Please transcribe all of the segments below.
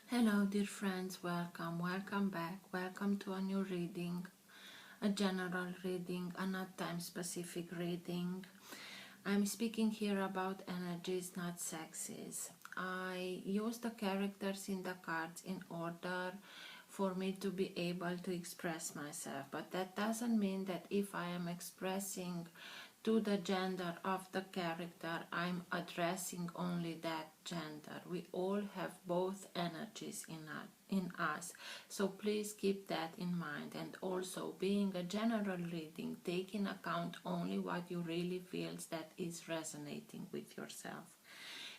Hello dear friends, welcome back, welcome to a new reading, a general reading, a not time specific reading. I'm speaking here about energies, not sexes. I use the characters in the cards in order for me to be able to express myself, but that doesn't mean that if I am expressing to the gender of the character, I'm addressing only that gender. We all have both energies in us, so please keep that in mind. And also, being a general reading, take in account only what you really feels that is resonating with yourself.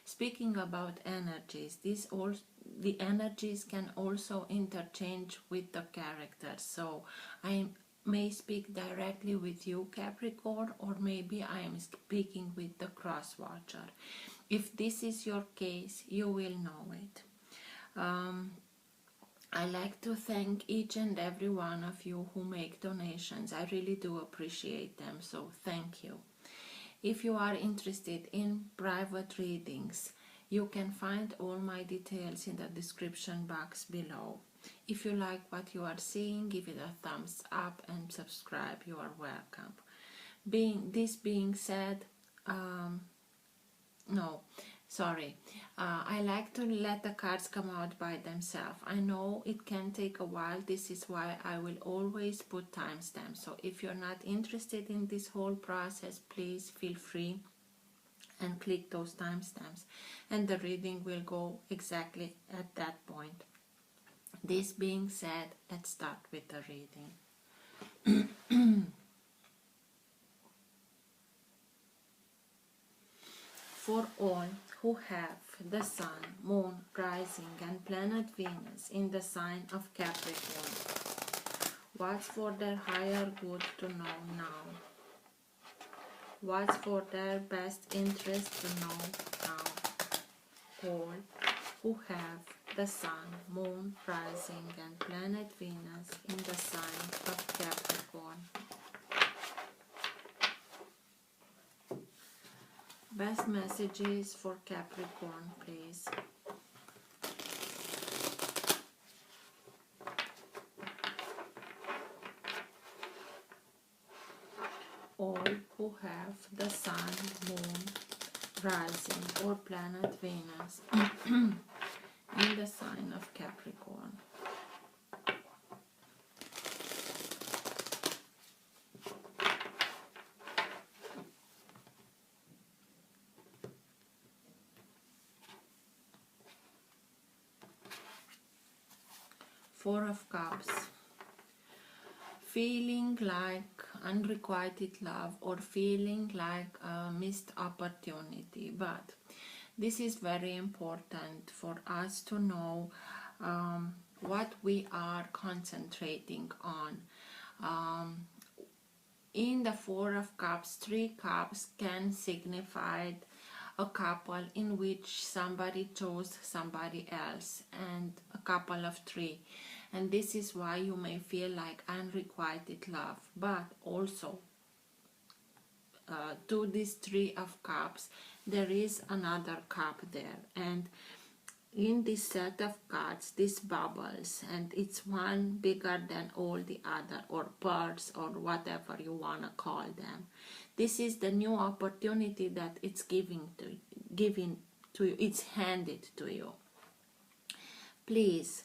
Speaking about energies, the energies can also interchange with the characters. So I may speak directly with you, Capricorn, or maybe I am speaking with the cross watcher. If this is your case, you will know it. I like to thank each and every one of you who make donations. I really do appreciate them, so thank you. If you are interested in private readings, you can find all my details in the description box below. If you like what you are seeing, give it a thumbs up and subscribe. You are welcome. This being said, I like to let the cards come out by themselves. I know it can take a while. This is why I will always put timestamps. So if you're not interested in this whole process, please feel free and click those timestamps, and the reading will go exactly at that point. This being said, let's start with the reading. For all who have the Sun, Moon, Rising and Planet Venus in the sign of Capricorn, what's for their higher good to know now? What's for their best interest to know now? All who have the Sun, Moon, Rising and Planet Venus in the sign of Capricorn. Best messages for Capricorn, please. All who have the Sun, Moon, Rising or Planet Venus in the sign of Capricorn. Four of Cups. Feeling like unrequited love or feeling like a missed opportunity, but this is very important for us to know what we are concentrating on. In the Four of Cups, 3 cups can signify a couple in which somebody chose somebody else, and a couple of 3. And this is why you may feel like unrequited love, but also to this 3 of Cups there is another cup there, and in this set of cards this bubbles, and it's one bigger than all the other, or birds, or whatever you want to call them. This is the new opportunity that it's given to you, it's handed to you. Please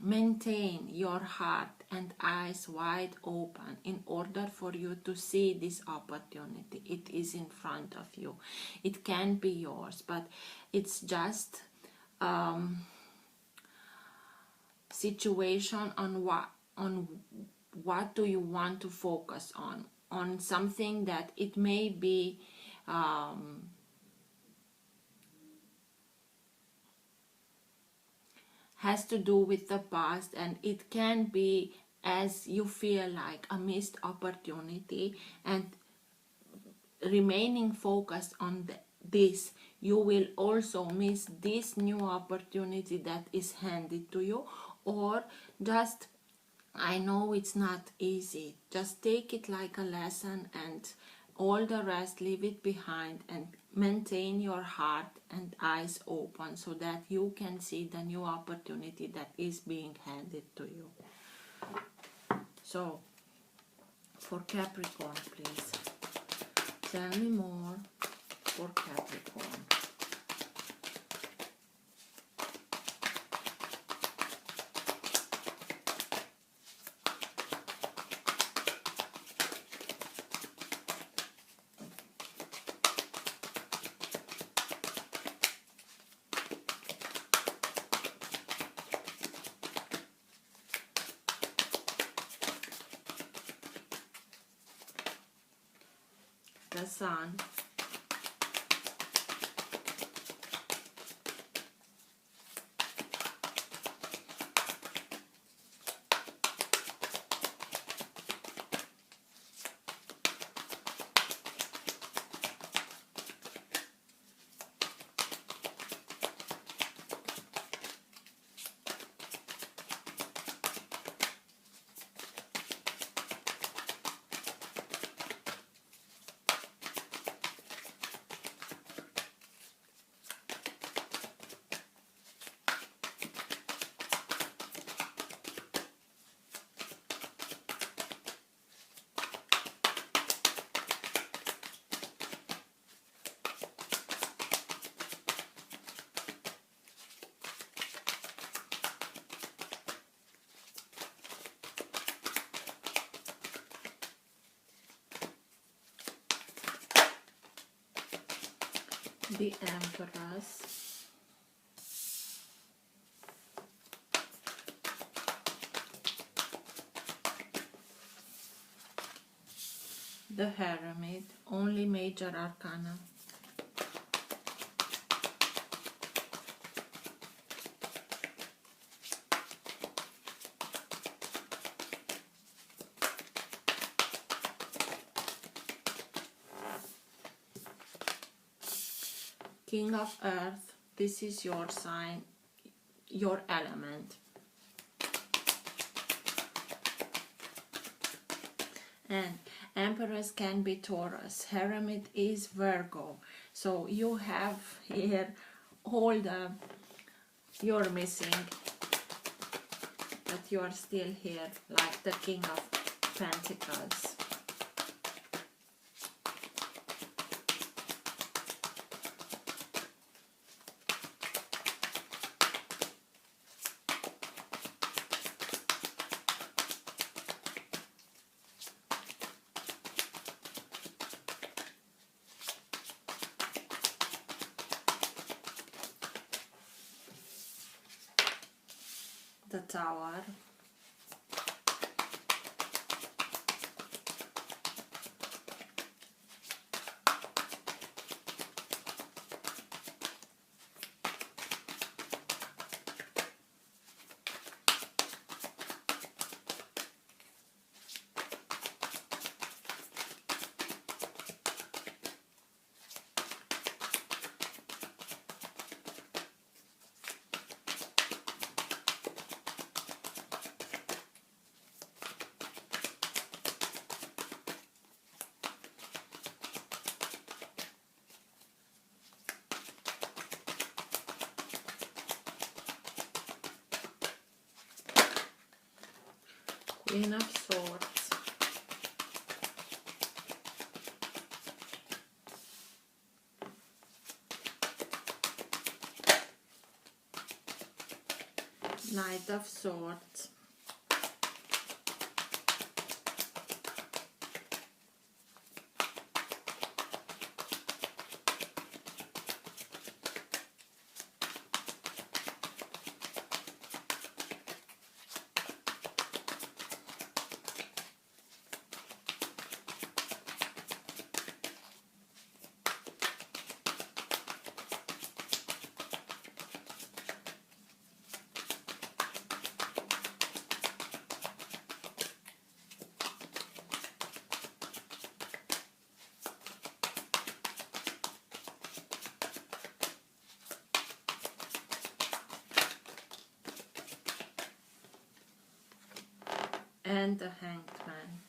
maintain your heart and eyes wide open in order for you to see this opportunity. It is in front of you. It can be yours, but it's just situation on what do you want to focus on something that it may be has to do with the past, and it can be, as you feel like, a missed opportunity, and remaining focused on this, you will also miss this new opportunity that is handed to you. Or just, I know it's not easy, just take it like a lesson and all the rest leave it behind and maintain your heart and eyes open so that you can see the new opportunity that is being handed to you. So, for Capricorn, please, tell me more for Capricorn. The Sun, the Empress, the Hermit, only major arcana, King of Earth, this is your sign, your element. And Empress can be Taurus, Hermit is Virgo. So you have here all the you're missing, but you are still here, like the King of Pentacles. The Tower, Queen of Swords, Knight of Swords, and the Hanged Man.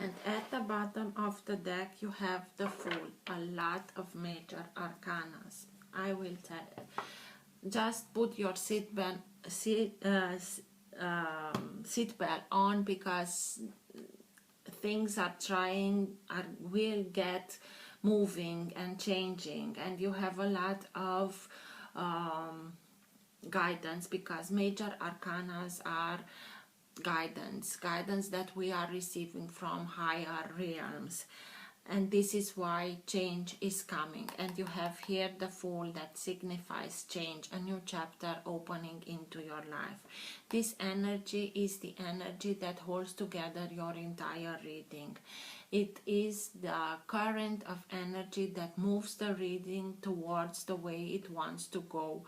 And at the bottom of the deck you have the Fool, a lot of major arcanas. I will tell it. Just put your seatbelt on, because things will get moving and changing, and you have a lot of guidance, because major arcanas are guidance that we are receiving from higher realms. And this is why change is coming. And you have here the Fool, that signifies change, a new chapter opening into your life. This energy is the energy that holds together your entire reading. It is the current of energy that moves the reading towards the way it wants to go.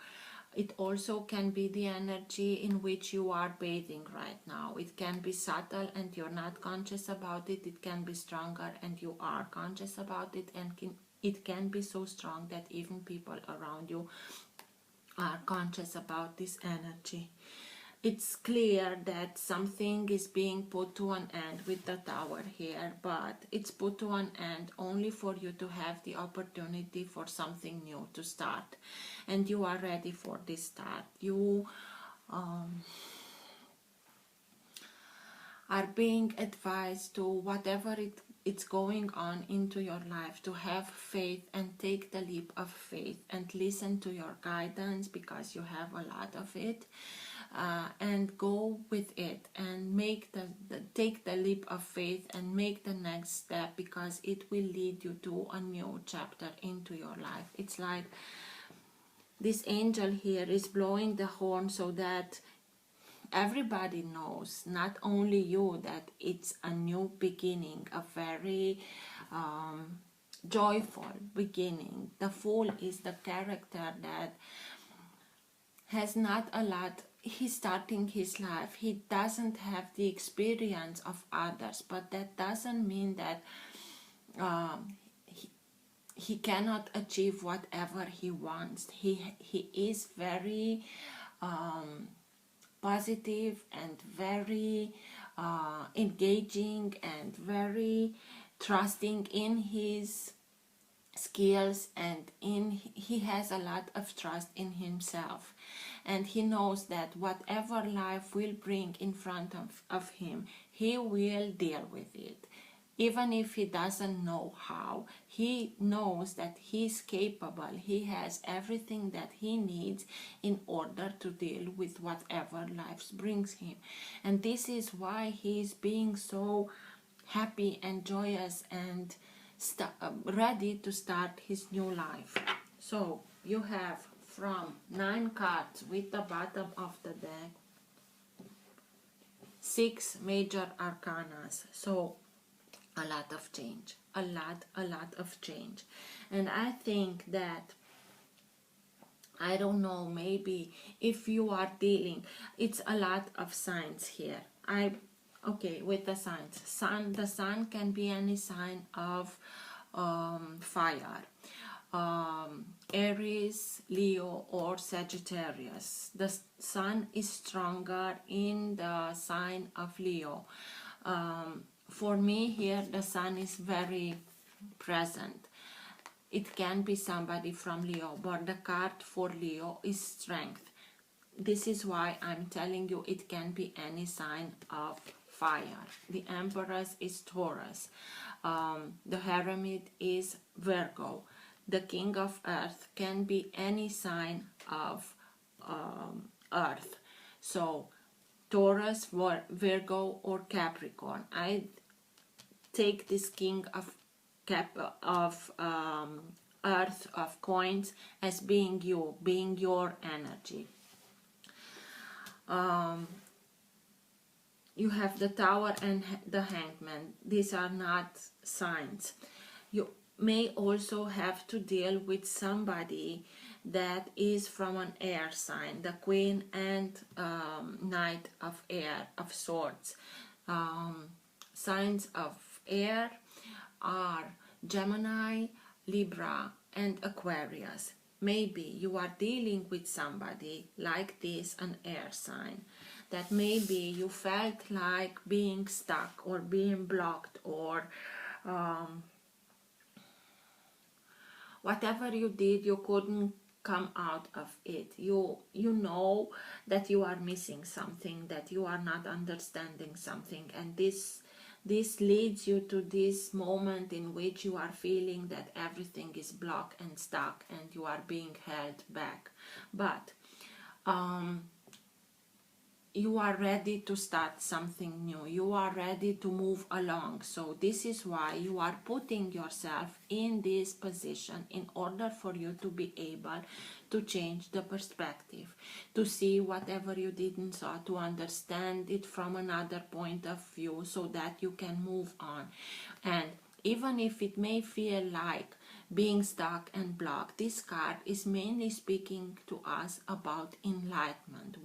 It also can be the energy in which you are bathing right now. It can be subtle and you're not conscious about it. It can be stronger and you are conscious about it. And it can be so strong that even people around you are conscious about this energy. It's clear that something is being put to an end with the Tower here, but it's put to an end only for you to have the opportunity for something new to start. And you are ready for this start. You are being advised to, whatever it's going on into your life, to have faith and take the leap of faith and listen to your guidance, because you have a lot of it. And go with it and take the leap of faith and make the next step, because it will lead you to a new chapter into your life. It's like this angel here is blowing the horn so that everybody knows, not only you, that it's a new beginning, a very joyful beginning. The Fool is the character that has not a lot. He's starting his life. He doesn't have the experience of others, but that doesn't mean that he cannot achieve whatever he wants. He is very positive and very engaging and very trusting in his skills, and he has a lot of trust in himself, and he knows that whatever life will bring in front of him, he will deal with it. Even if he doesn't know how, he knows that he's capable. He has everything that he needs in order to deal with whatever life brings him. And this is why he's being so happy and joyous and ready to start his new life. So you have from 9 cards with the bottom of the deck, 6 major arcanas. So a lot of change, a lot of change. And I think that, I don't know, maybe if you are dealing, it's a lot of signs here. Okay, with the signs, the sun can be any sign of fire, Aries, Leo, or Sagittarius. The sun is stronger in the sign of Leo. For me here, the sun is very present. It can be somebody from Leo, but the card for Leo is strength. This is why I'm telling you it can be any sign of fire. The Empress is Taurus. The Hermit is Virgo. The King of Earth can be any sign of Earth. So Taurus, Virgo, or Capricorn. I take this King of Earth, of coins, as being you, being your energy. You have the Tower and the Hangman. These are not signs. You may also have to deal with somebody that is from an air sign, the Queen and Knight of Air, of Swords. Signs of air are Gemini, Libra, and Aquarius. maybe you are dealing with somebody like this, an air sign, that maybe you felt like being stuck or being blocked, or whatever you did, you couldn't come out of it. You know that you are missing something, that you are not understanding something, and this leads you to this moment in which you are feeling that everything is blocked and stuck and you are being held back. But you are ready to start something new. You are ready to move along. So this is why you are putting yourself in this position, in order for you to be able to change the perspective, to see whatever you didn't saw, to understand it from another point of view, so that you can move on. And even if it may feel like being stuck and blocked, this card is mainly speaking to us about enlightenment.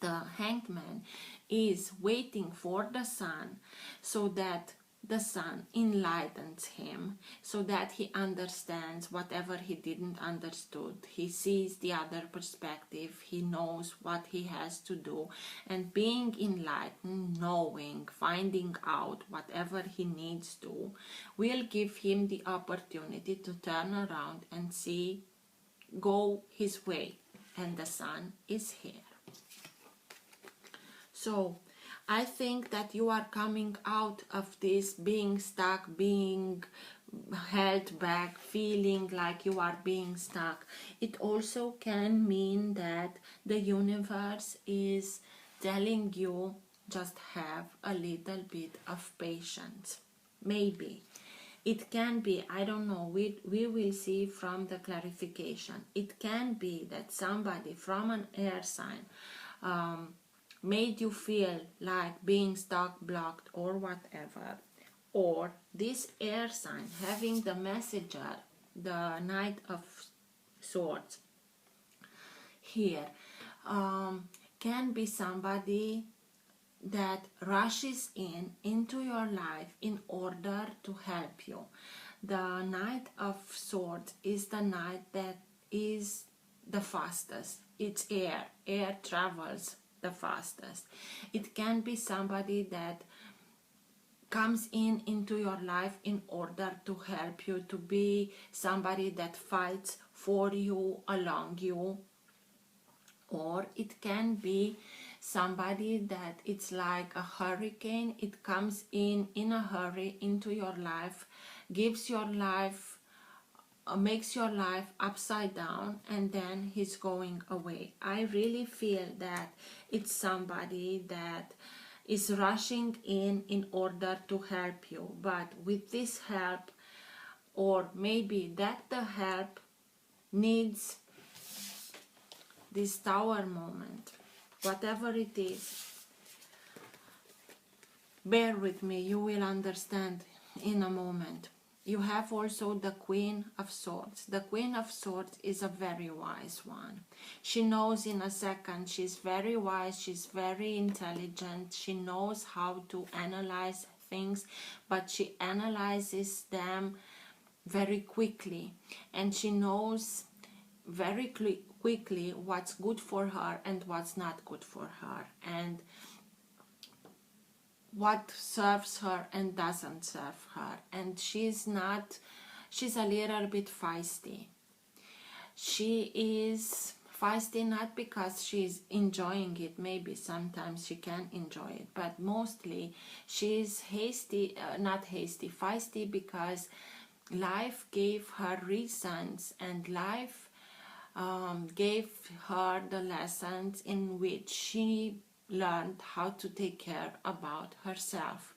The Hanged Man is waiting for the sun, so that the sun enlightens him, so that he understands whatever he didn't understood. He sees the other perspective, he knows what he has to do, and being enlightened, knowing, finding out whatever he needs to, will give him the opportunity to turn around and go his way, and the sun is here. So I think that you are coming out of this being stuck, being held back, feeling like you are being stuck. It also can mean that the universe is telling you, just have a little bit of patience. Maybe. It can be, I don't know, we will see from the clarification. It can be that somebody from an air sign made you feel like being stuck, blocked, or whatever. Or this air sign having the messenger, the Knight of Swords here, can be somebody that rushes into your life in order to help you. The Knight of Swords is the knight that is the fastest. It's air. Air travels the fastest. It can be somebody that comes into your life in order to help you, to be somebody that fights for you, along you. Or it can be somebody that it's like a hurricane. It comes in a hurry into your life, gives your life, makes your life upside down, and then he's going away. I really feel that it's somebody that is rushing in order to help you, but with this help, or maybe that the help needs this Tower moment, whatever it is. Bear with me, you will understand in a moment. You have also the Queen of Swords. The Queen of Swords is a very wise one. She knows in a second, she's very wise, she's very intelligent, she knows how to analyze things, but she analyzes them very quickly, and she knows very quickly what's good for her and what's not good for her, and what serves her and doesn't serve her. And she's a little bit feisty. She is feisty not because she's enjoying it, maybe sometimes she can enjoy it, but mostly she's feisty because life gave her reasons, and life gave her the lessons in which she learned how to take care about herself.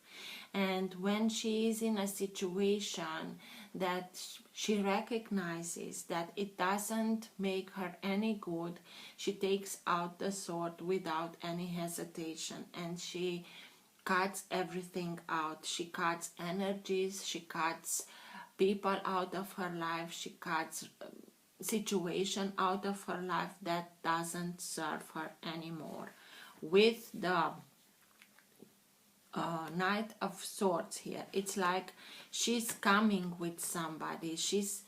And when she is in a situation that she recognizes that it doesn't make her any good, she takes out the sword without any hesitation, and she cuts everything out. She cuts energies, she cuts people out of her life, she cuts situation out of her life that doesn't serve her anymore. With the Knight of Swords here, it's like she's coming with somebody. She's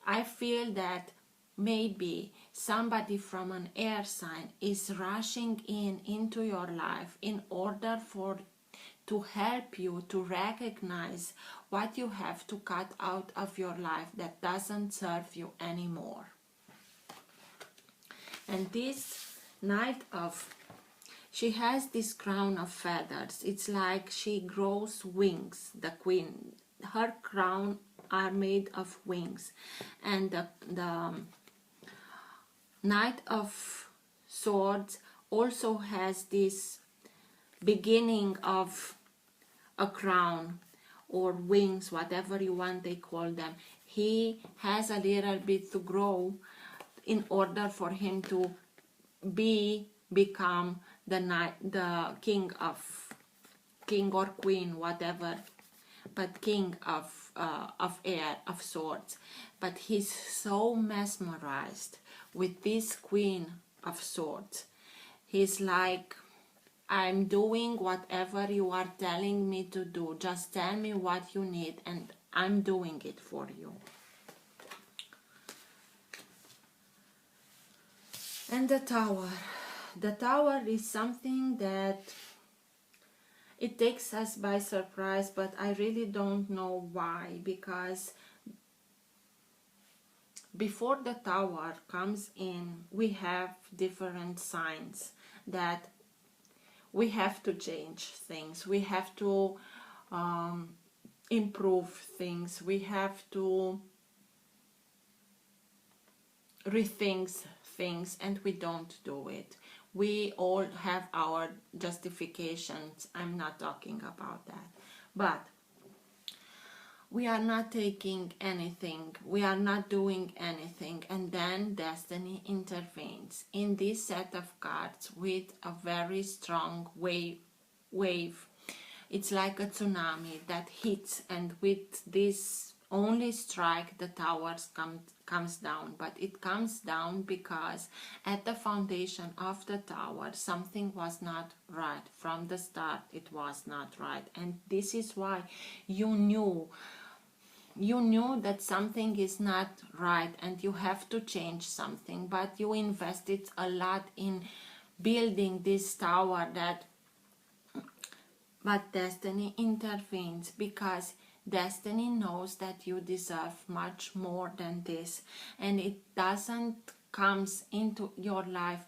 I feel that maybe somebody from an air sign is rushing into your life in order to help you to recognize what you have to cut out of your life that doesn't serve you anymore. And this Knight of, she has this crown of feathers. It's like she grows wings, the queen. Her crown are made of wings. And the Knight of Swords also has this beginning of a crown or wings, whatever you want they call them. He has a little bit to grow in order for him to become the king or queen, whatever, but king of air, of swords. But he's so mesmerized with this queen of swords. He's like, I'm doing whatever you are telling me to do. Just tell me what you need and I'm doing it for you. And the Tower. The Tower is something that it takes us by surprise, but I really don't know why, because before the Tower comes in, we have different signs that we have to change things, we have to improve things, we have to rethink things, and we don't do it. We all have our justifications. I'm not talking about that, but we are not taking anything, we are not doing anything, and then destiny intervenes in this set of cards with a very strong wave. It's like a tsunami that hits, and with this only strike the Tower comes down. But it comes down because at the foundation of the Tower something was not right. From the start it was not right, and this is why you knew that something is not right and you have to change something, but you invested a lot in building this tower. But destiny intervenes because destiny knows that you deserve much more than this, and it doesn't comes into your life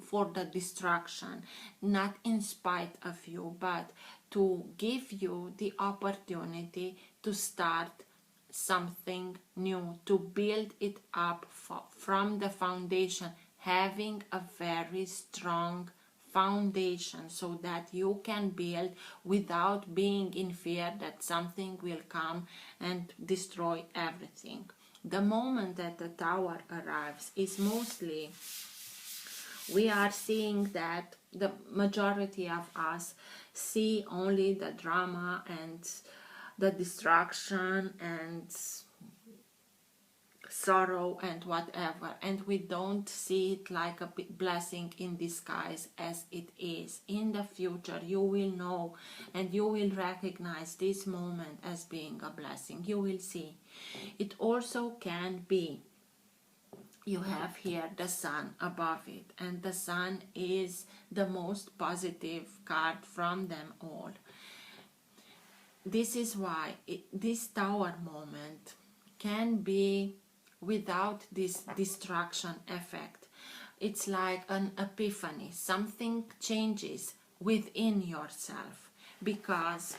for the destruction, not in spite of you, but to give you the opportunity to start something new, to build it up from the foundation, having a very strong foundation so that you can build without being in fear that something will come and destroy everything. The moment that the Tower arrives is mostly, we are seeing that the majority of us see only the drama and the destruction and sorrow and whatever, and we don't see it like a blessing in disguise as it is. In the future you will know and you will recognize this moment as being a blessing. You will see. It also can be, you have here the Sun above it, and the Sun is the most positive card from them all. This is why this Tower moment can be without this distraction effect. It's like an epiphany. Something changes within yourself because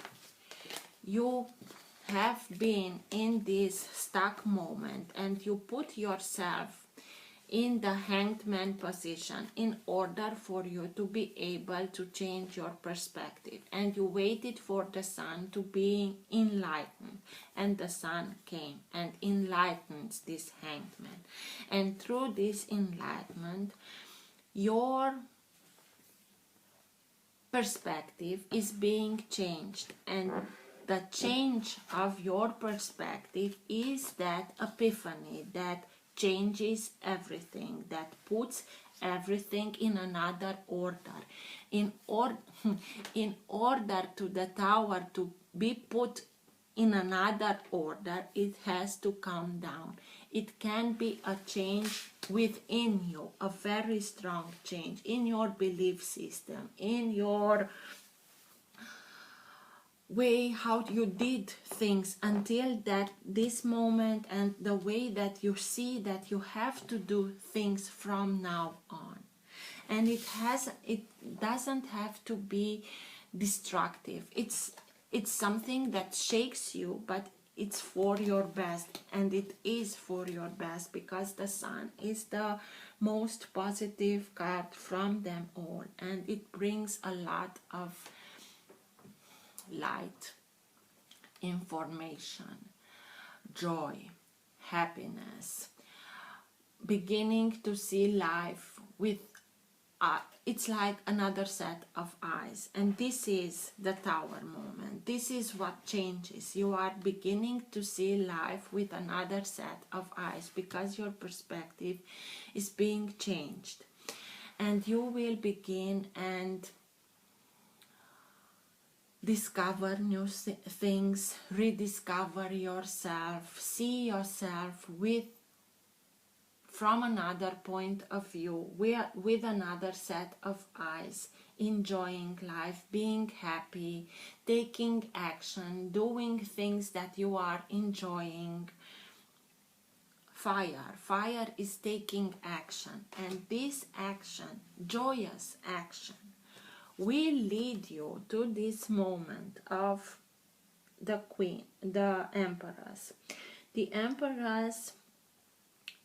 you have been in this stuck moment and you put yourself in the Hanged Man position in order for you to be able to change your perspective, and you waited for the Sun to be enlightened, and the Sun came and enlightens this Hanged Man, and through this enlightenment your perspective is being changed, and the change of your perspective is that epiphany that changes everything, that puts everything in another order. In order to the Tower to be put in another order, it has to come down. It can be a change within you, a very strong change in your belief system, in your way how you did things until this moment, and the way that you see that you have to do things from now on. And it doesn't have to be destructive. It's something that shakes you, but it's for your best, and it is for your best, because the Sun is the most positive card from them all, and it brings a lot of light, information, joy, happiness, beginning to see life with it's like another set of eyes. And this is the Tower moment. This is what changes. You are beginning to see life with another set of eyes, because your perspective is being changed, and you will begin and discover new things, rediscover yourself, see yourself from another point of view, with another set of eyes, enjoying life, being happy, taking action, doing things that you are enjoying. Fire is taking action, and this action, joyous action, will lead you to this moment of the Queen, the Empress. The Empress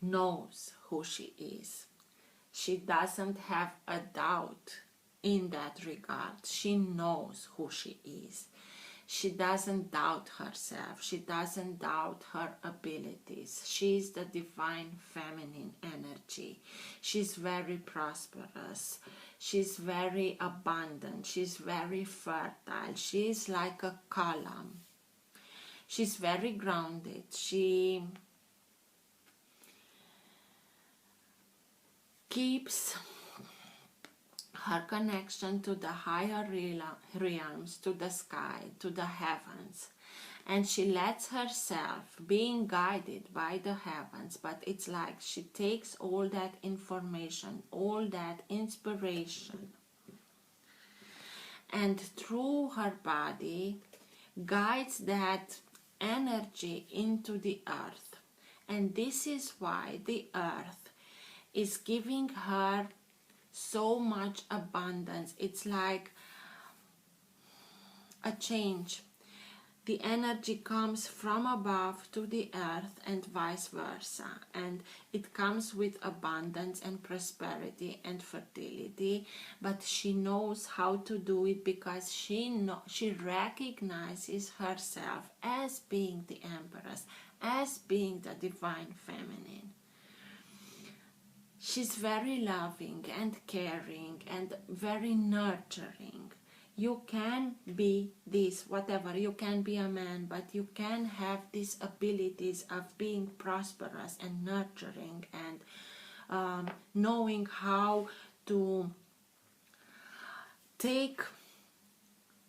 knows who she is. She doesn't have a doubt in that regard. She knows who she is. She doesn't doubt herself. She doesn't doubt her abilities. She is the divine feminine energy. She's very prosperous. She's very abundant. She's very fertile. She's like a column. She's very grounded. She keeps her connection to the higher realms, to the sky, to the heavens, and she lets herself being guided by the heavens. But it's like she takes all that information, all that inspiration, and through her body guides that energy into the earth. And this is why the earth is giving her so much abundance. It's like a change. The energy comes from above to the earth and vice versa, and it comes with abundance and prosperity and fertility. But she knows how to do it, because she recognizes herself as being the Empress, as being the divine feminine. She's very loving and caring and very nurturing. You can be this, whatever. You can be a man, but you can have these abilities of being prosperous and nurturing, and knowing how to take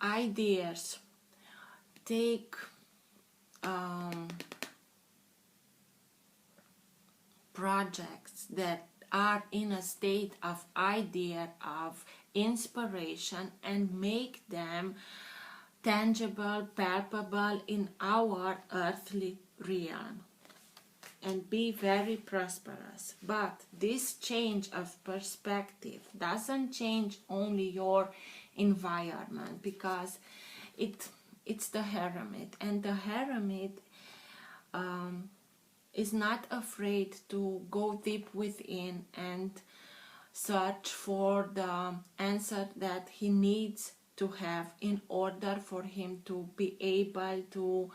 ideas, take projects that are in a state of idea, of inspiration, and make them tangible, palpable in our earthly realm, and be very prosperous. But this change of perspective doesn't change only your environment, because it's the Hermit, and the Hermit is not afraid to go deep within and search for the answer that he needs to have in order for him to be able to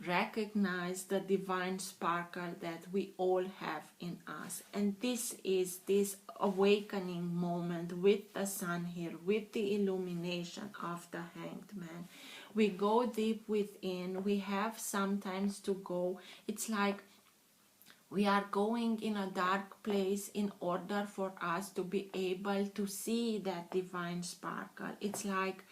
recognize the divine sparkle that we all have in us. And this is this awakening moment with the Sun here, with the illumination of the Hanged Man. We go deep within. We have sometimes to go. It's like we are going in a dark place in order for us to be able to see that divine sparkle. It's like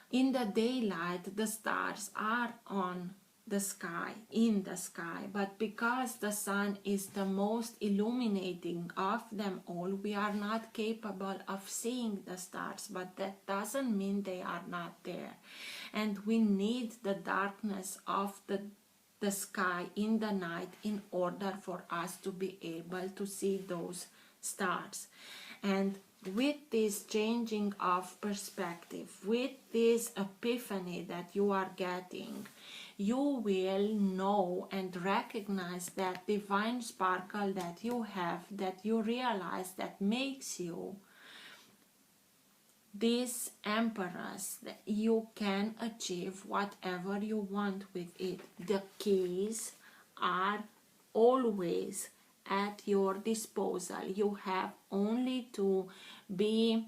in the daylight, the stars are on the sky, in the sky, but because the sun is the most illuminating of them all, we are not capable of seeing the stars, but that doesn't mean they are not there. And we need the darkness of the sky in the night in order for us to be able to see those stars. And with this changing of perspective, with this epiphany that you are getting, you will know and recognize that divine sparkle that you have, that you realize that makes you this empress, that you can achieve whatever you want with it. The keys are always at your disposal. You have only to be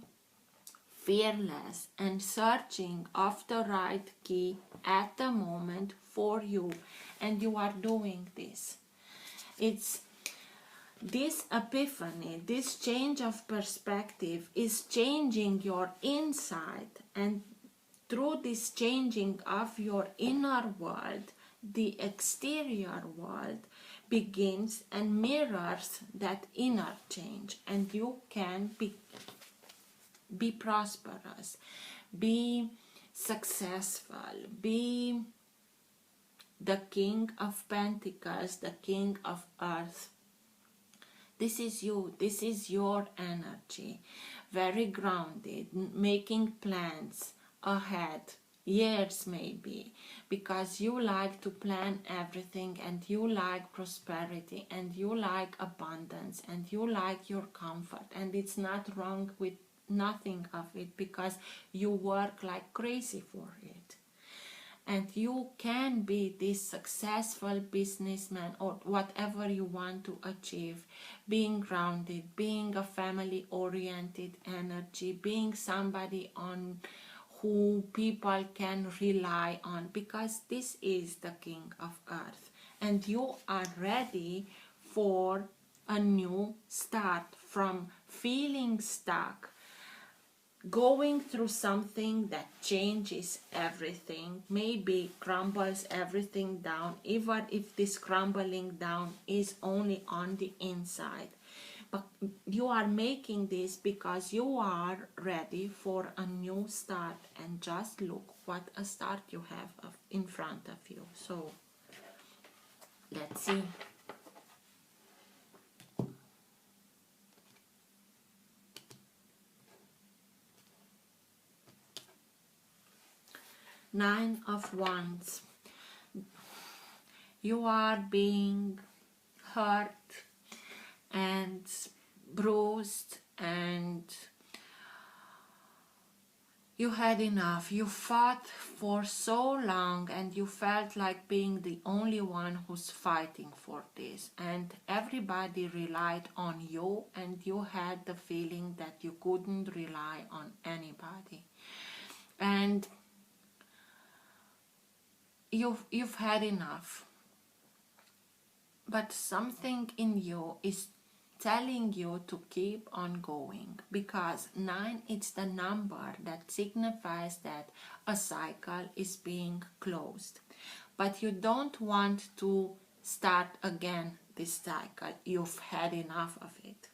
fearless and searching of the right key at the moment for you, and you are doing this. It's this epiphany, this change of perspective is changing your inside, and through this changing of your inner world, the exterior world begins and mirrors that inner change, and you can be prosperous, be successful, be the King of Pentacles, the King of Earth. This is you, this is your energy, very grounded, making plans ahead, years maybe, because you like to plan everything, and you like prosperity, and you like abundance, and you like your comfort, and it's not wrong with nothing of it, because you work like crazy for it. And you can be this successful businessman or whatever you want to achieve, being grounded, being a family oriented energy, being somebody on who people can rely on, because this is the King of Earth, and you are ready for a new start, from feeling stuck, going through something that changes everything, maybe crumbles everything down, even if this crumbling down is only on the inside. But you are making this because you are ready for a new start, and just look what a start you have in front of you. So let's see. Nine of Wands. You are being hurt and bruised, and you had enough. You fought for so long, and you felt like being the only one who's fighting for this, and everybody relied on you, and you had the feeling that you couldn't rely on anybody. And you've had enough, but something in you is telling you to keep on going, because 9, it's the number that signifies that a cycle is being closed, but you don't want to start again this cycle. You've had enough of it.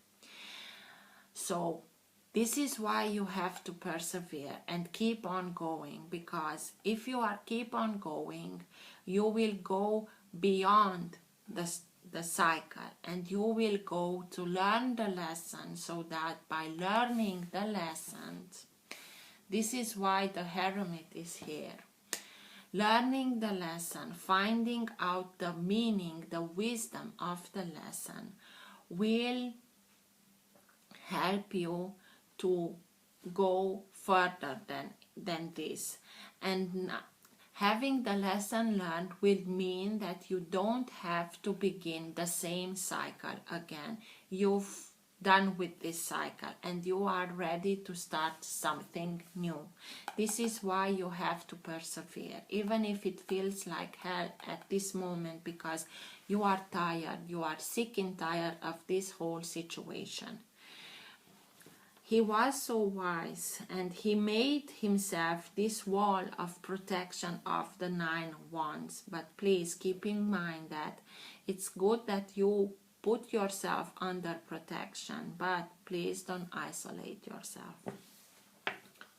So this is why you have to persevere and keep on going, because if you keep on going, you will go beyond the cycle, and you will go to learn the lesson, so that by learning the lessons, this is why the Hermit is here. Learning the lesson, finding out the meaning, the wisdom of the lesson will help you to go further than this. And having the lesson learned will mean that you don't have to begin the same cycle again. You've done with this cycle, and you are ready to start something new. This is why you have to persevere, even if it feels like hell at this moment, because you are tired, you are sick and tired of this whole situation. He was so wise, and he made himself this wall of protection of the 9 wands. But please keep in mind that it's good that you put yourself under protection, but please don't isolate yourself.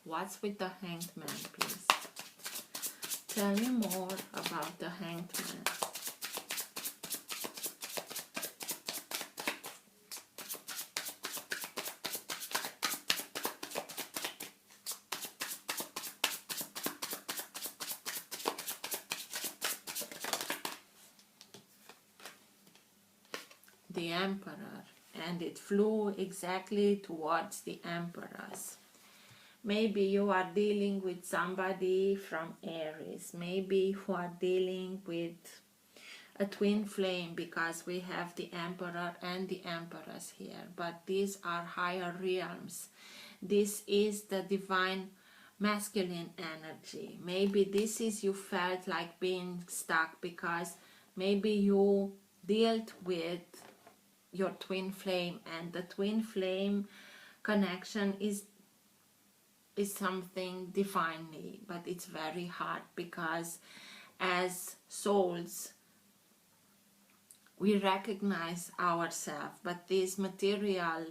What's with the Hanged Man, please? Tell me more about the Hanged Man. The Emperor, and it flew exactly towards the Emperors. Maybe you are dealing with somebody from Aries. Maybe you are dealing with a twin flame, because we have the Emperor and the Empress here. But these are higher realms. This is the divine masculine energy. Maybe this is you felt like being stuck because maybe you dealt with your twin flame, and the twin flame connection is something divinely, but it's very hard because as souls we recognize ourselves, but this material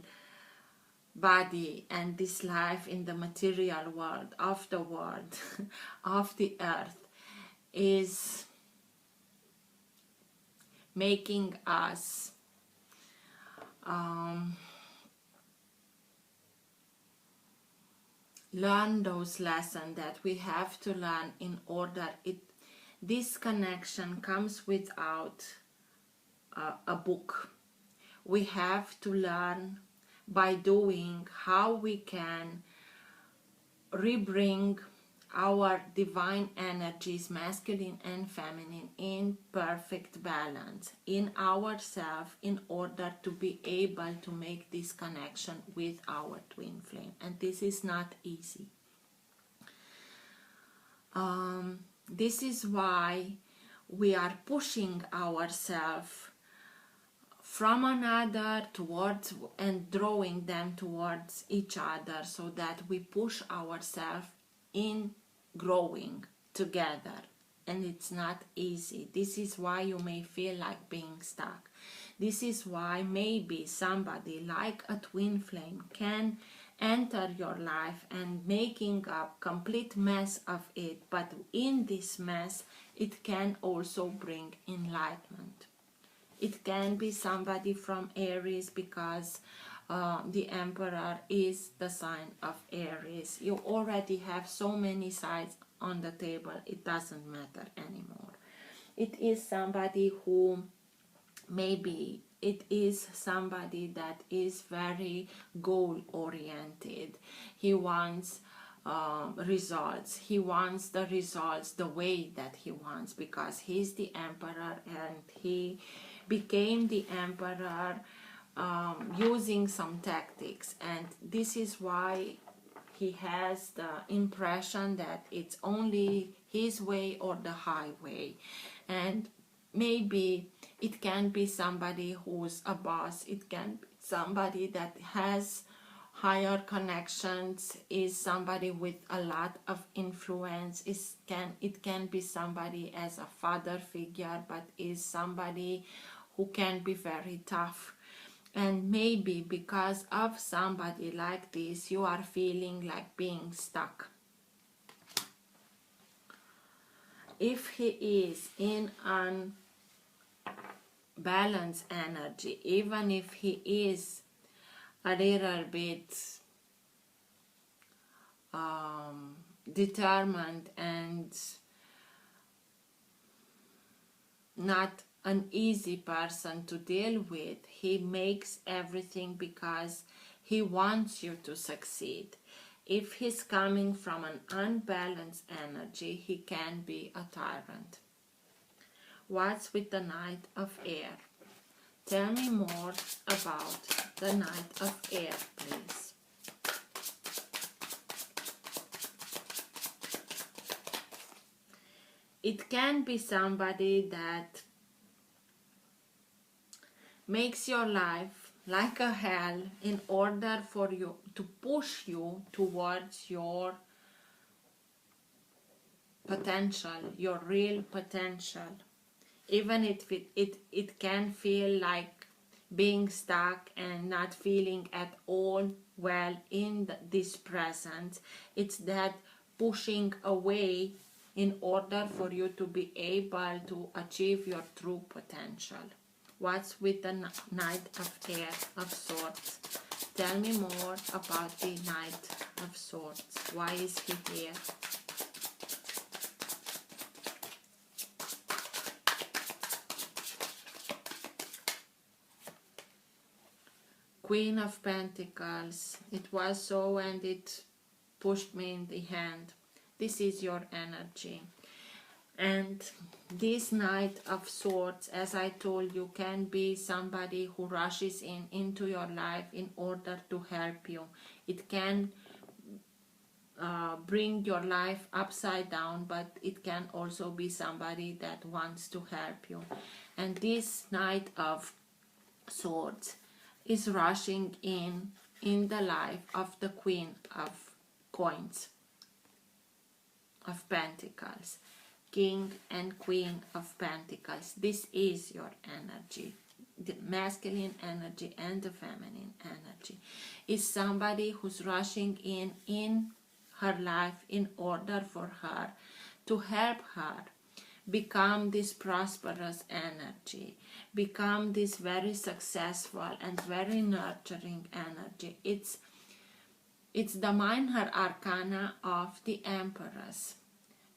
body and this life in the material world of the world of the earth is making us learn those lessons that we have to learn in order. This connection comes without a book. We have to learn by doing how we can rebring our divine energies, masculine and feminine, in perfect balance in ourselves in order to be able to make this connection with our twin flame. And this is not easy. This is why we are pushing ourselves from another towards and drawing them towards each other, so that we push ourselves in growing together. And it's not easy. This is why you may feel like being stuck. This is why maybe somebody like a twin flame can enter your life and making a complete mess of it, but in this mess it can also bring enlightenment. It can be somebody from Aries, because the Emperor is the sign of Aries. You already have so many sides on the table, it doesn't matter anymore. It is somebody who maybe it is somebody that is very goal oriented. He wants results. He wants the results the way that he wants, because he's the Emperor and he became the Emperor using some tactics, and this is why he has the impression that it's only his way or the highway. And maybe it can be somebody who's a boss, it can be somebody that has higher connections, is somebody with a lot of influence, it can be somebody as a father figure, but is somebody who can be very tough. And maybe because of somebody like this, you are feeling like being stuck. If he is in an balanced energy, even if he is a little bit determined and not an easy person to deal with, he makes everything because he wants you to succeed. If he's coming from an unbalanced energy, he can be a tyrant. What's with the Knight of Air? Tell me more about the Knight of Air, please. It can be somebody that makes your life like a hell in order for you to push you towards your potential, your real potential. Even if it can feel like being stuck and not feeling at all well in this present. It's that pushing away in order for you to be able to achieve your true potential. What's with the Knight of Air of Swords? Tell me more about the Knight of Swords. Why is he here? Queen of Pentacles. It was so, and it pushed me in the hand. This is your energy. And this Knight of Swords, as I told you, can be somebody who rushes into your life in order to help you. It can bring your life upside down, but it can also be somebody that wants to help you. And this Knight of Swords is rushing in the life of the Queen of Coins, of Pentacles, King and Queen of Pentacles. This is your energy. The masculine energy and the feminine energy is somebody who's rushing in her life in order for her to help her become this prosperous energy, become this very successful and very nurturing energy. It's the minor arcana of the Empress,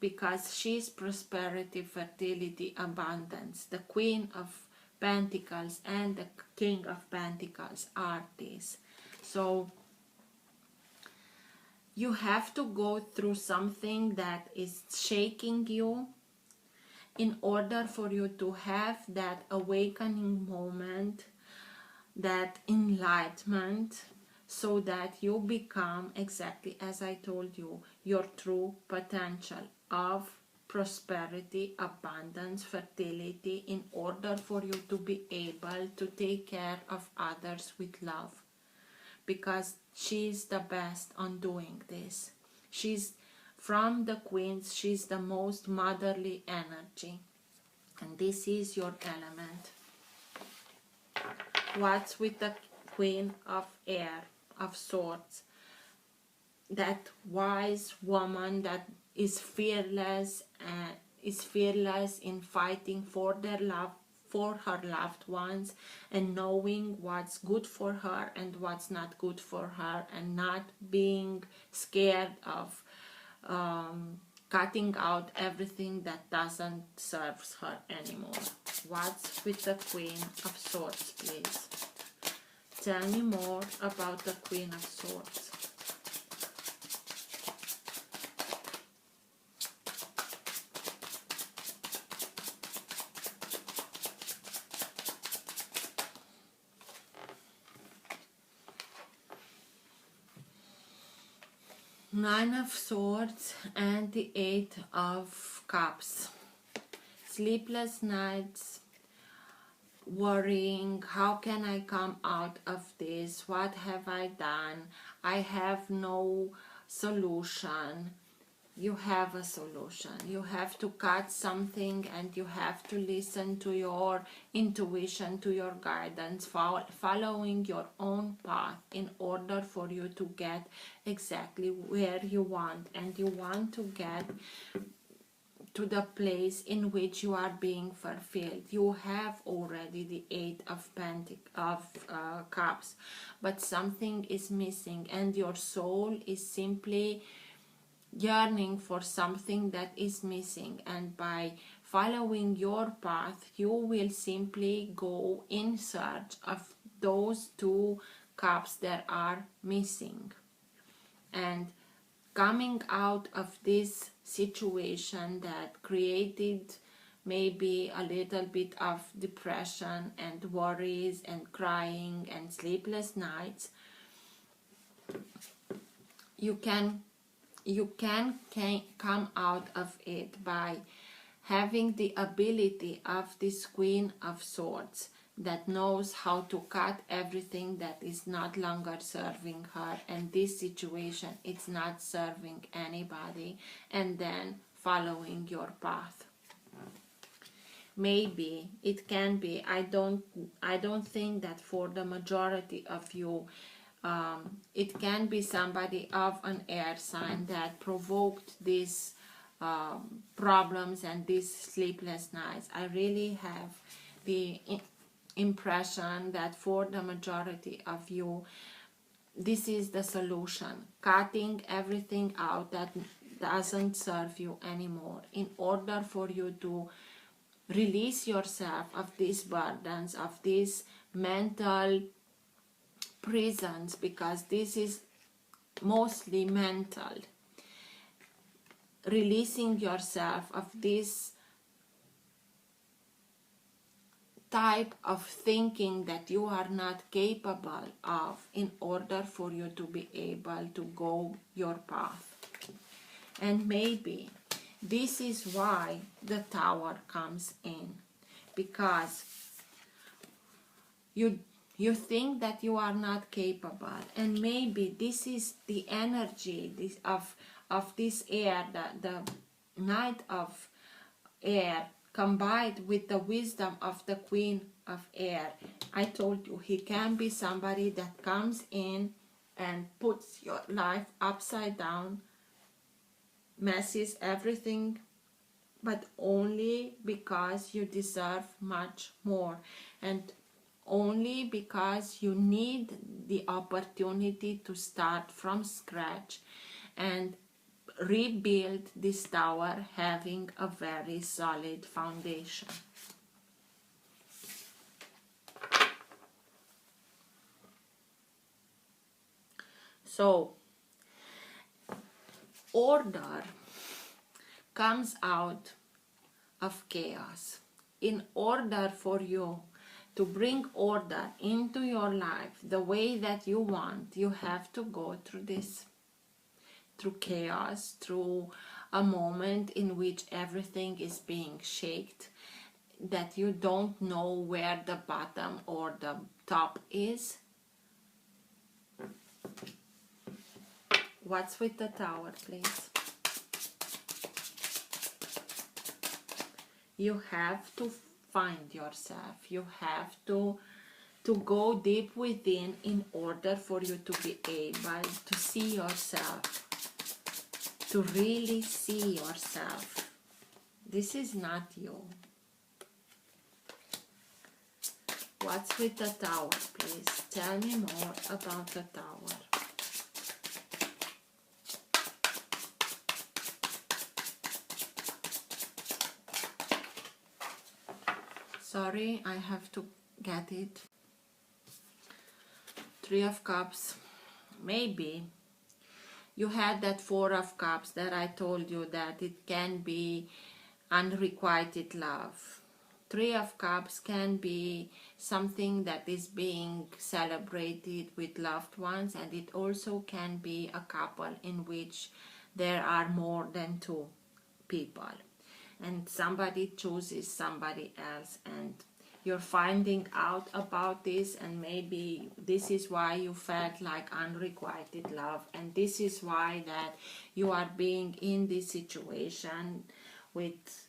because she's prosperity, fertility, abundance. The Queen of Pentacles and the King of Pentacles are this. So you have to go through something that is shaking you in order for you to have that awakening moment, that enlightenment, so that you become, exactly as I told you, your true potential of prosperity, abundance, fertility, in order for you to be able to take care of others with love. Because she's the best on doing this. She's from the queens, she's the most motherly energy. And this is your element. What's with the Queen of Air, of Swords? That wise woman that is fearless in fighting for their love, for her loved ones, and knowing what's good for her and what's not good for her, and not being scared of cutting out everything that doesn't serve her anymore. What's with the Queen of Swords, please? Tell me more about the Queen of Swords. Nine of Swords and the Eight of Cups. Sleepless nights, worrying, how can I come out of this? What have I done? I have no solution. You have a solution. You have to cut something, and you have to listen to your intuition, to your guidance, following your own path in order for you to get exactly where you want. And you want to get to the place in which you are being fulfilled. You have already the Eight of Cups, but something is missing, and your soul is simply yearning for something that is missing. And by following your path, you will simply go in search of those two cups that are missing. And coming out of this situation that created maybe a little bit of depression and worries and crying and sleepless nights, you can come out of it by having the ability of this Queen of Swords that knows how to cut everything that is not longer serving her, and this situation it's not serving anybody, and then following your path. Maybe it can be, I don't think that for the majority of you, it can be somebody of an air sign that provoked these problems and these sleepless nights. I really have the impression that for the majority of you, this is the solution: cutting everything out that doesn't serve you anymore, in order for you to release yourself of these burdens, of these mental prisons, because this is mostly mental. Releasing yourself of this type of thinking that you are not capable of, in order for you to be able to go your path. And maybe this is why the Tower comes in, because you think that you are not capable, and maybe this is the energy of this air, the Knight of Air, combined with the wisdom of the Queen of Air. I told you, he can be somebody that comes in and puts your life upside down, messes everything, but only because you deserve much more, and only because you need the opportunity to start from scratch and rebuild this tower, having a very solid foundation. So order comes out of chaos. In order for you to bring order into your life the way that you want, you have to go through this, through chaos, through a moment in which everything is being shaken, that you don't know where the bottom or the top is. What's with the Tower, please? You have to find yourself. You have to go deep within in order for you to be able to see yourself, to really see yourself. This is not you. What's with the Tower, please? Tell me more about the Tower. Sorry, I have to get it. Three of Cups. Maybe you had that Four of Cups that I told you that it can be unrequited love. Three of Cups can be something that is being celebrated with loved ones, and it also can be a couple in which there are more than two people, and somebody chooses somebody else, and you're finding out about this, and maybe this is why you felt like unrequited love, and this is why that you are being in this situation with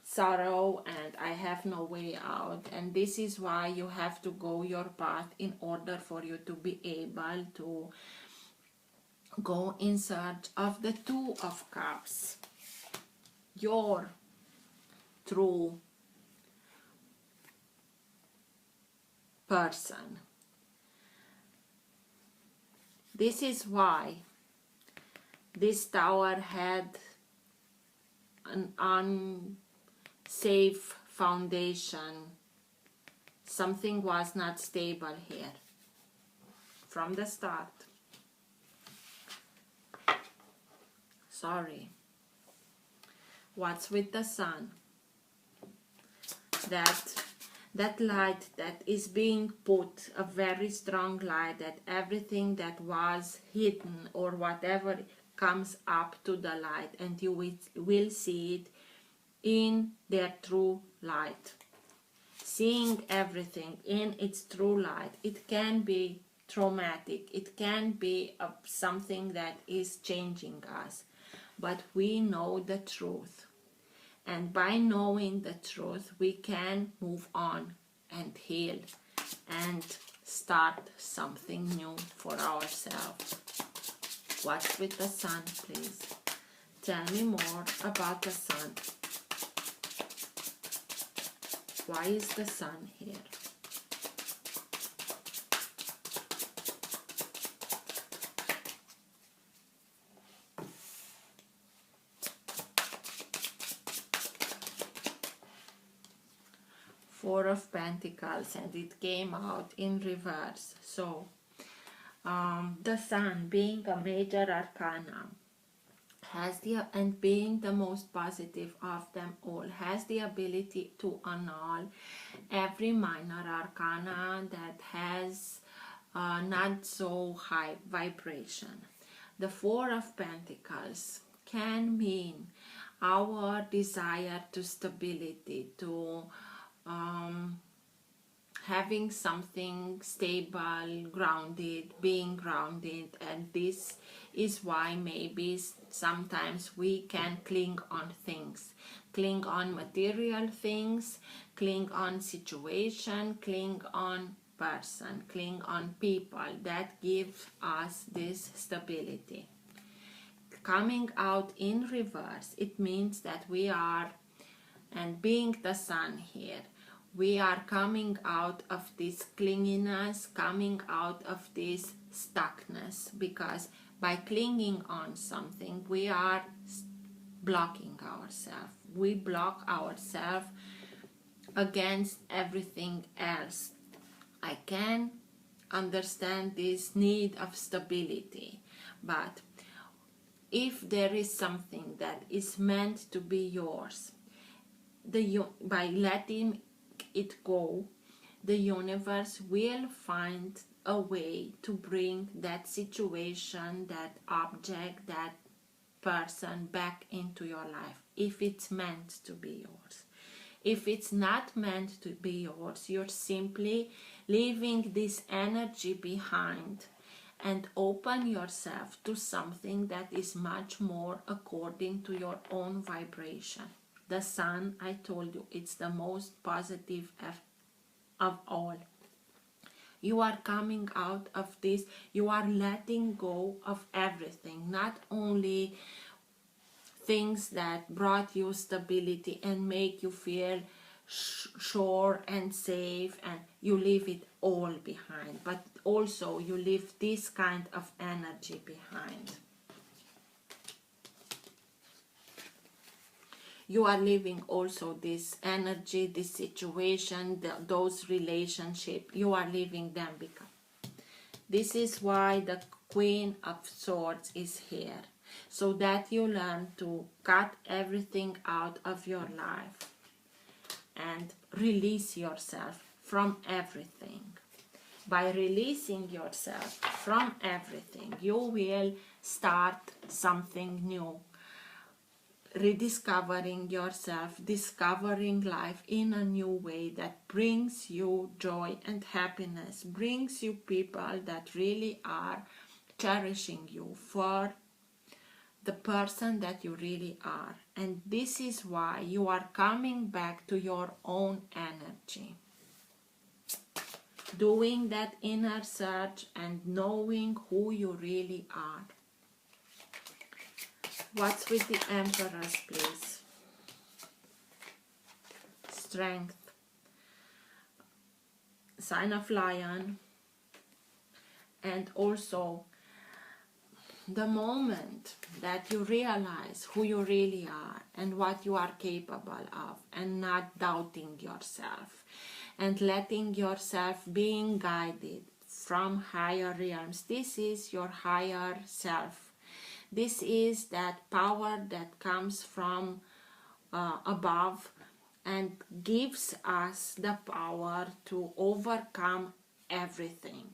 sorrow and I have no way out, and this is why you have to go your path in order for you to be able to go in search of the Two of Cups, your true person. This is why this Tower had an unsafe foundation. Something was not stable here from the start. Sorry. What's with the Sun? That light that is being put, a very strong light, that everything that was hidden or whatever comes up to the light, and you will see it in their true light. seeing everything in its true light. It can be traumatic, it can be something that is changing us, but we know the truth, and by knowing the truth we can move on and heal and start something new for ourselves. What's with the sun, please? Tell me more about the sun. Why is the sun here? Four of Pentacles, and it came out in reverse. So the sun, being a major arcana, has and being the most positive of them all, has the ability to annul every minor arcana that has not so high vibration. The Four of Pentacles can mean our desire to stability, to having something stable, grounded, being grounded, and this is why maybe sometimes we can cling on things, cling on material things, cling on situation, cling on person, cling on people that give us this stability. Coming out in reverse, it means that we are, and being the sun here, we are coming out of this clinginess, coming out of this stuckness, because by clinging on something we are blocking ourselves. We block ourselves against everything else. I can understand this need of stability, but if there is something that is meant to be yours, by letting it go, the universe will find a way to bring that situation, that object, that person back into your life, if it's meant to be yours. If it's not meant to be yours, you're simply leaving this energy behind and open yourself to something that is much more according to your own vibration. The sun, I told you, it's the most positive of all. You are coming out of this, you are letting go of everything, not only things that brought you stability and make you feel sure and safe, and you leave it all behind, but also you leave this kind of energy behind. You are leaving also this energy, this situation, those relationships, you are leaving them, because this is why the Queen of Swords is here, so that you learn to cut everything out of your life and release yourself from everything. By releasing yourself from everything, you will start something new, rediscovering yourself, discovering life in a new way that brings you joy and happiness, brings you people that really are cherishing you for the person that you really are. And this is why you are coming back to your own energy, doing that inner search and knowing who you really are. What's with the Empress, please? Strength, sign of Lion, and also the moment that you realize who you really are and what you are capable of, and not doubting yourself, and letting yourself being guided from higher realms. This is your higher self. This is that power that comes from above and gives us the power to overcome everything.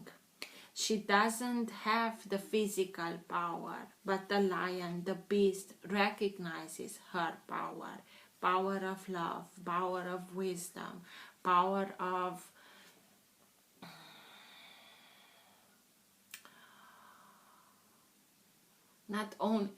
She doesn't have the physical power, but the lion, the beast, recognizes her power. Power of love, power of wisdom, power of not only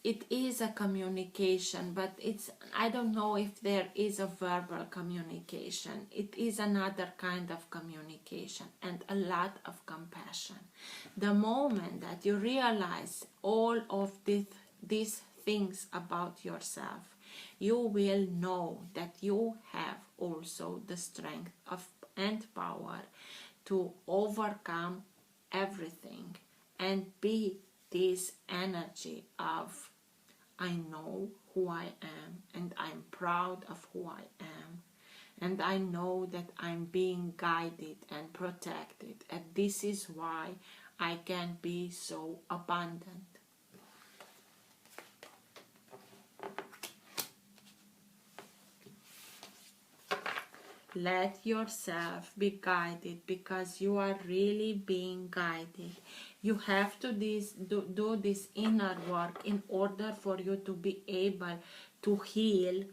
it is a communication, but it's, I don't know if there is a verbal communication. It is another kind of communication, and a lot of compassion. The moment that you realize all of these things about yourself, you will know that you have also the strength of and power to overcome everything and be this energy of I know who I am and I'm proud of who I am, and I know that I'm being guided and protected, and this is why I can be so abundant. Let yourself be guided, because you are really being guided. You have to do this inner work in order for you to be able to heal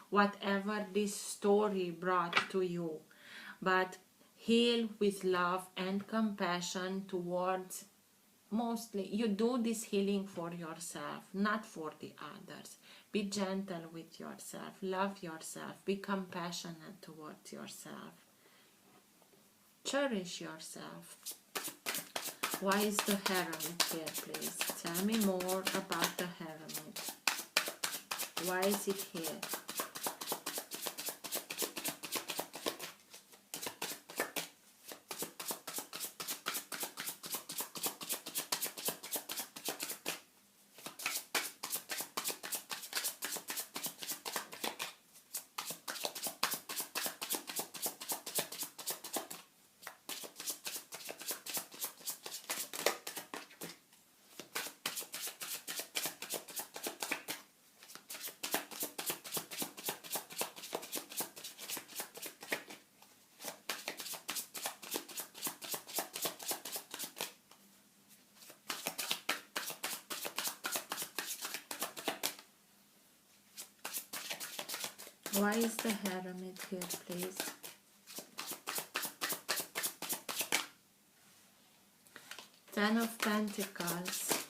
whatever this story brought to you. But heal with love and compassion towards, mostly you do this healing for yourself, not for the others. Be gentle with yourself, love yourself, be compassionate towards yourself, cherish yourself. Why is the Hermit here, please? Tell me more about the Hermit. Why is it here? Why is the Hermit here, please? Ten of Pentacles.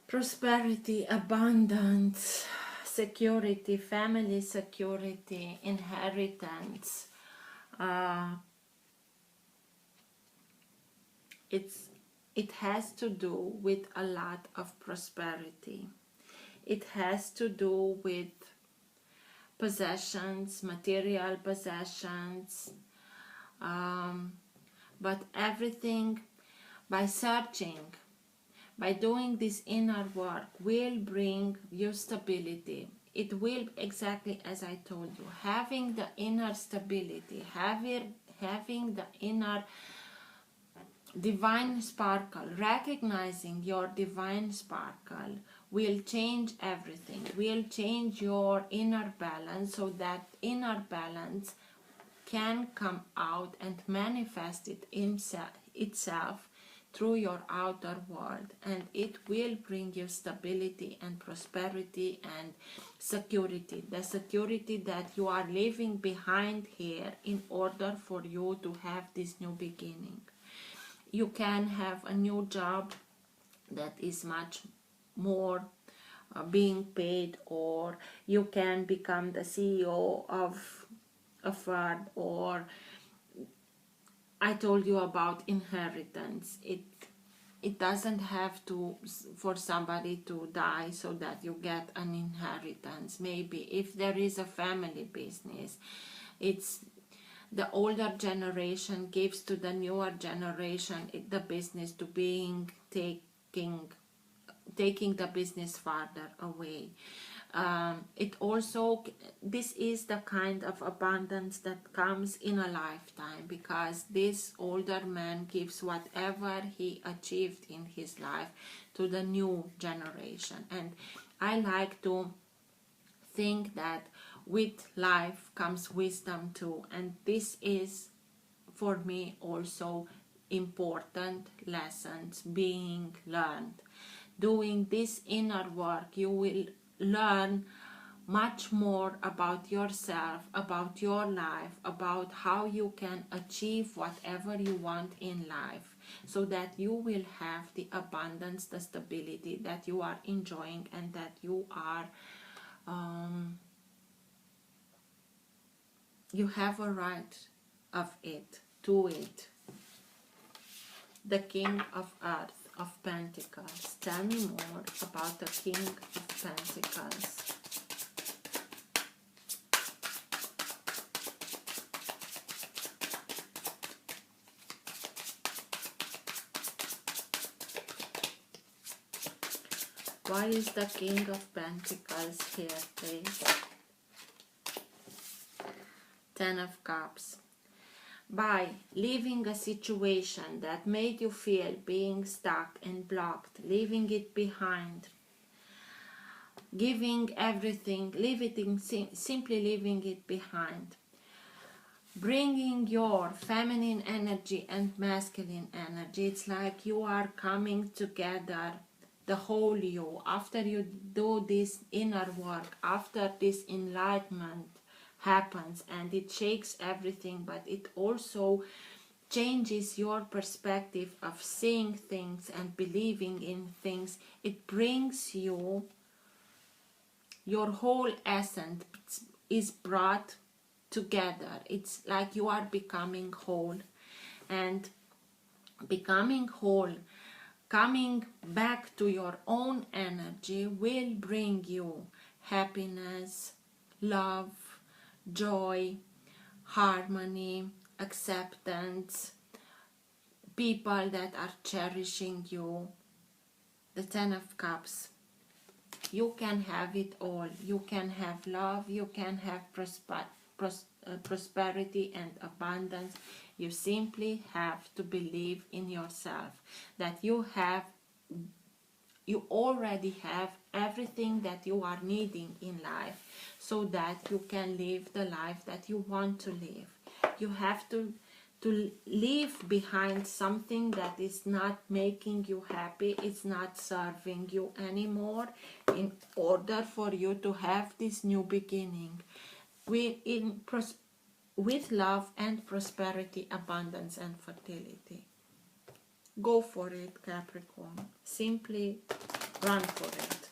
Prosperity, abundance, security, family security, inheritance. It has to do with a lot of prosperity. It has to do with possessions, material possessions, but everything, by searching, by doing this inner work, will bring you stability. It will, exactly as I told you, having the inner stability, having the inner divine sparkle, recognizing your divine sparkle will change everything, will change your inner balance, so that inner balance can come out and manifest itself through your outer world, and it will bring you stability and prosperity and security, the security that you are leaving behind here in order for you to have this new beginning. You can have a new job that is much more being paid, or you can become the CEO of a firm, or I told you about inheritance. It doesn't have to for somebody to die so that you get an inheritance. Maybe if there is a family business, it's the older generation gives to the newer generation the business, to being taking the business farther away. It also, this is the kind of abundance that comes in a lifetime, because this older man gives whatever he achieved in his life to the new generation. And I like to think that with life comes wisdom too, and this is for me also important lessons being learned. Doing this inner work, you will learn much more about yourself, about your life, about how you can achieve whatever you want in life, so that you will have the abundance, the stability that you are enjoying, and that you are you have a right of it, to it. The King of Earth, of Pentacles. Tell me more about the King of Pentacles. Why is the King of Pentacles here, please? Ten of Cups. By leaving a situation that made you feel being stuck and blocked, leaving it behind, giving everything, simply leaving it behind, bringing your feminine energy and masculine energy. It's like you are coming together, the whole you, after you do this inner work, after this enlightenment happens, and it shakes everything, but it also changes your perspective of seeing things and believing in things. It brings you, your whole essence is brought together. It's like you are becoming whole, and becoming whole, coming back to your own energy, will bring you happiness, love, joy, harmony, acceptance, people that are cherishing you. The Ten of Cups. You can have it all. You can have love, you can have prosperity and abundance. You simply have to believe in yourself, that you already have everything that you are needing in life, so that you can live the life that you want to live. You have to leave behind something that is not making you happy, it's not serving you anymore, in order for you to have this new beginning with love and prosperity, abundance and fertility. Go for it, Capricorn. Simply run for it.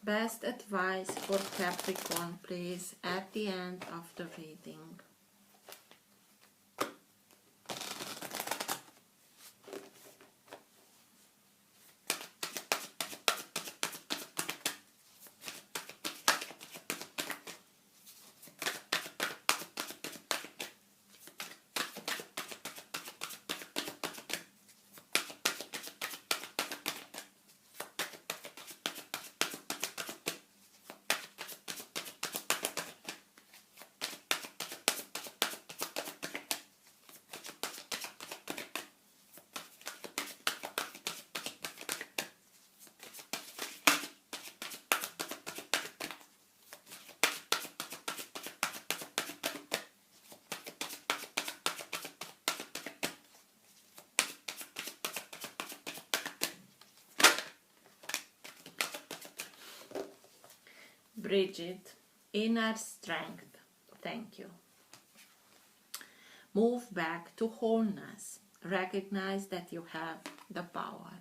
Best advice for Capricorn, please, at the end of the reading. Bridget, inner strength. Thank you. Move back to wholeness. Recognize that you have the power.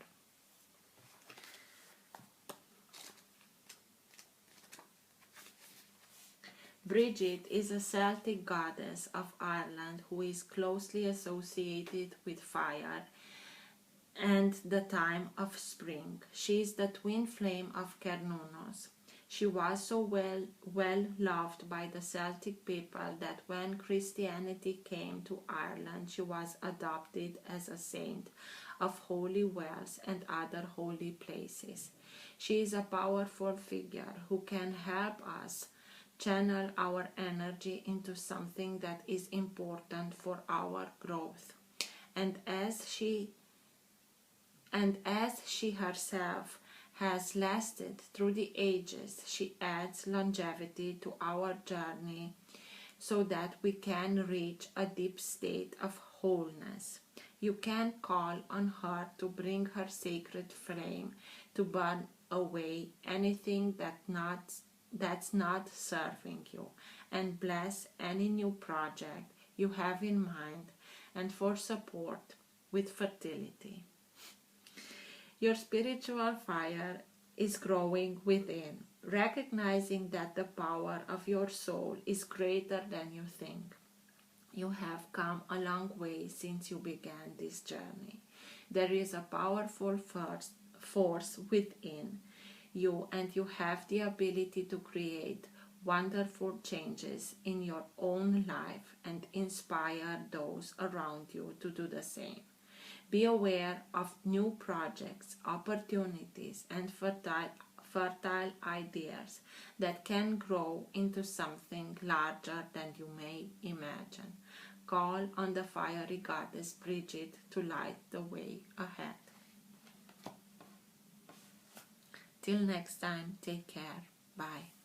Bridget is a Celtic goddess of Ireland who is closely associated with fire and the time of spring. She is the twin flame of Cernunnos. She was so well loved by the Celtic people that when Christianity came to Ireland, she was adopted as a saint of holy wells and other holy places. She is a powerful figure who can help us channel our energy into something that is important for our growth. And as she herself has lasted through the ages, she adds longevity to our journey so that we can reach a deep state of wholeness. You can call on her to bring her sacred flame to burn away anything that's not serving you, and bless any new project you have in mind, and for support with fertility. Your spiritual fire is growing within, recognizing that the power of your soul is greater than you think. You have come a long way since you began this journey. There is a powerful force within you, and you have the ability to create wonderful changes in your own life and inspire those around you to do the same. Be aware of new projects, opportunities, and fertile ideas that can grow into something larger than you may imagine. Call on the fiery goddess Bridget to light the way ahead. Till next time, take care. Bye.